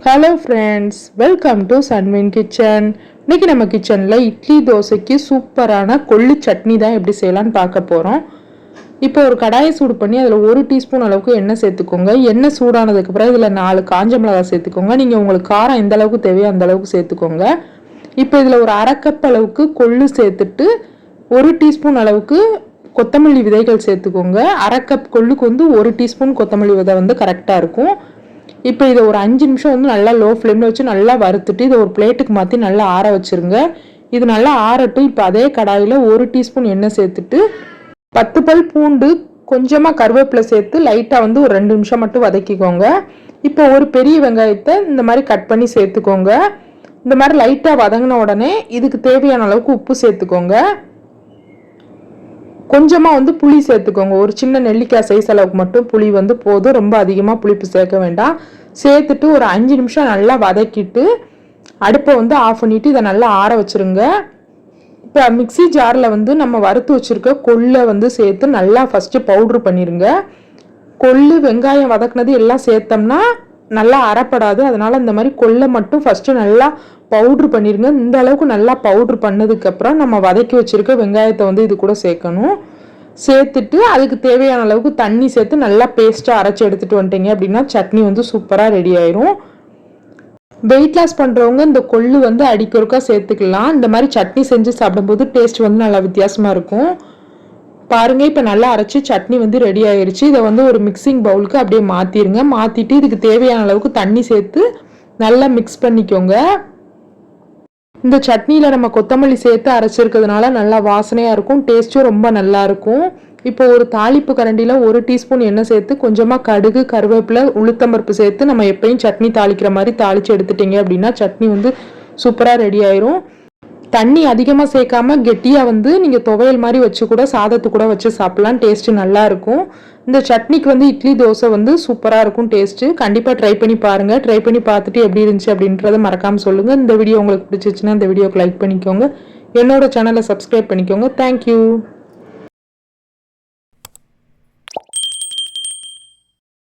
Hello friends, welcome to Sanvin kitchen. இன்னைக்கு நம்ம கிச்சனில் இட்லி தோசைக்கு சூப்பரான கொள்ளு சட்னி தான் எப்படி செய்யலான்னு பார்க்க போகிறோம். இப்போ ஒரு கடாயை சூடு பண்ணி அதில் 1 டீஸ்பூன் அளவுக்கு எண்ணெய் சேர்த்துக்கோங்க. எண்ணெய் சூடானதுக்கப்புறம் இதில் 4 காஞ்ச மிளகாய் சேர்த்துக்கோங்க. நீங்கள் உங்களுக்கு காரம் எந்த அளவுக்கு தேவையோ அந்த அளவுக்கு சேர்த்துக்கோங்க. இப்போ இதில் ஒரு 1/2 கப் அளவுக்கு கொள்ளு சேர்த்துட்டு 1 டீஸ்பூன் அளவுக்கு கொத்தமல்லி விதைகள் சேர்த்துக்கோங்க. 1/2 கப் கொள்ளுக்கு 1 டீஸ்பூன் கொத்தமல்லி விதை கரெக்டாக இருக்கும். இப்போ இதை ஒரு 5 நிமிஷம் நல்லா லோ ஃப்ளேமில் வச்சு நல்லா வறுத்துட்டு இதை ஒரு பிளேட்டுக்கு மாற்றி நல்லா ஆற வச்சுருங்க. இது நல்லா ஆறட்டும். இப்போ அதே கடாயில் 1 டீஸ்பூன் எண்ணெய் சேர்த்துட்டு 10 பல் பூண்டு, கொஞ்சமாக கருவேப்பிலை சேர்த்து லைட்டாக ஒரு 2 நிமிஷம் மட்டும் வதக்கிக்கோங்க. இப்போ ஒரு பெரிய வெங்காயத்தை இந்த மாதிரி கட் பண்ணி சேர்த்துக்கோங்க. இந்த மாதிரி லைட்டாக வதங்கின உடனே இதுக்கு தேவையான அளவுக்கு உப்பு சேர்த்துக்கோங்க. கொஞ்சமாக புளி சேர்த்துக்கோங்க. ஒரு சின்ன நெல்லிக்காய் சைஸ் அளவுக்கு மட்டும் புளி போதும். ரொம்ப அதிகமாக புளிப்பு சேர்க்க வேண்டாம். சேர்த்துட்டு ஒரு 5 நிமிஷம் நல்லா வதக்கிட்டு அடுப்பை ஆஃப் பண்ணிவிட்டு இதை நல்லா ஆற வச்சுருங்க. இப்போ மிக்சி ஜாரில் நம்ம வறுத்து வச்சுருக்க கொள்ளை சேர்த்து நல்லா ஃபஸ்ட்டு பவுட்ரு பண்ணிடுங்க. கொள்ளு வெங்காயம் வதக்குனது எல்லாம் சேர்த்தோம்னா நல்லா அரைப்படாது. அதனால் இந்த மாதிரி கொள்ளை மட்டும் ஃபஸ்ட்டு நல்லா பவுட்ரு பண்ணிடுங்க. இந்த அளவுக்கு நல்லா பவுட்ரு பண்ணதுக்கப்புறம் நம்ம வதக்கி வச்சுருக்க வெங்காயத்தை இது கூட சேர்க்கணும். சேர்த்துட்டு அதுக்கு தேவையான அளவுக்கு தண்ணி சேர்த்து நல்லா பேஸ்ட்டாக அரைச்சி எடுத்துகிட்டு வந்துட்டீங்க அப்படின்னா சட்னி சூப்பராக ரெடி ஆயிரும். வெயிட் லாஸ் பண்ணுறவங்க இந்த கொள்ளு அடிக்கொருக்கா சேர்த்துக்கலாம். இந்த மாதிரி சட்னி செஞ்சு சாப்பிடும்போது டேஸ்ட் நல்லா வித்தியாசமாக இருக்கும். பாருங்கள், இப்போ நல்லா அரைச்சி சட்னி ரெடி ஆயிடுச்சு. இதை ஒரு மிக்சிங் பவுலுக்கு அப்படியே மாற்றிடுங்க. மாற்றிட்டு இதுக்கு தேவையான அளவுக்கு தண்ணி சேர்த்து நல்லா மிக்ஸ் பண்ணிக்கோங்க. இந்த சட்னியில் நம்ம கொத்தமல்லி சேர்த்து அரைச்சிருக்கிறதுனால நல்லா வாசனையாக இருக்கும். டேஸ்ட்டும் ரொம்ப நல்லா இருக்கும். இப்போ ஒரு தாளிப்பு கரண்டியில் 1 டீஸ்பூன் எண்ணெய் சேர்த்து கொஞ்சமாக கடுகு, கருவேப்பிலை, உளுத்தம்பருப்பு சேர்த்து நம்ம எப்பயும் சட்னி தாளிக்கிற மாதிரி தாளித்து எடுத்துட்டீங்க அப்படின்னா சட்னி சூப்பராக ரெடி ஆயிரும். தண்ணி அதிகமாக சேர்க்காம கெட்டியாக நீங்கள் துவையல் மாதிரி வச்சு கூட சாதத்து கூட வச்சு சாப்பிட்லாம். டேஸ்ட்டு நல்லா இருக்கும். இந்த சட்னிக்கு இட்லி தோசை சூப்பராக இருக்கும் டேஸ்ட்டு. கண்டிப்பாக ட்ரை பண்ணி பாருங்கள். ட்ரை பண்ணி பார்த்துட்டு எப்படி இருந்துச்சு அப்படின்றத மறக்காமல் சொல்லுங்கள். இந்த வீடியோ உங்களுக்கு பிடிச்சிச்சுன்னா இந்த வீடியோக்கு லைக் பண்ணிக்கோங்க. என்னோட சேனலை சப்ஸ்கிரைப் பண்ணிக்கோங்க. தேங்க்யூ.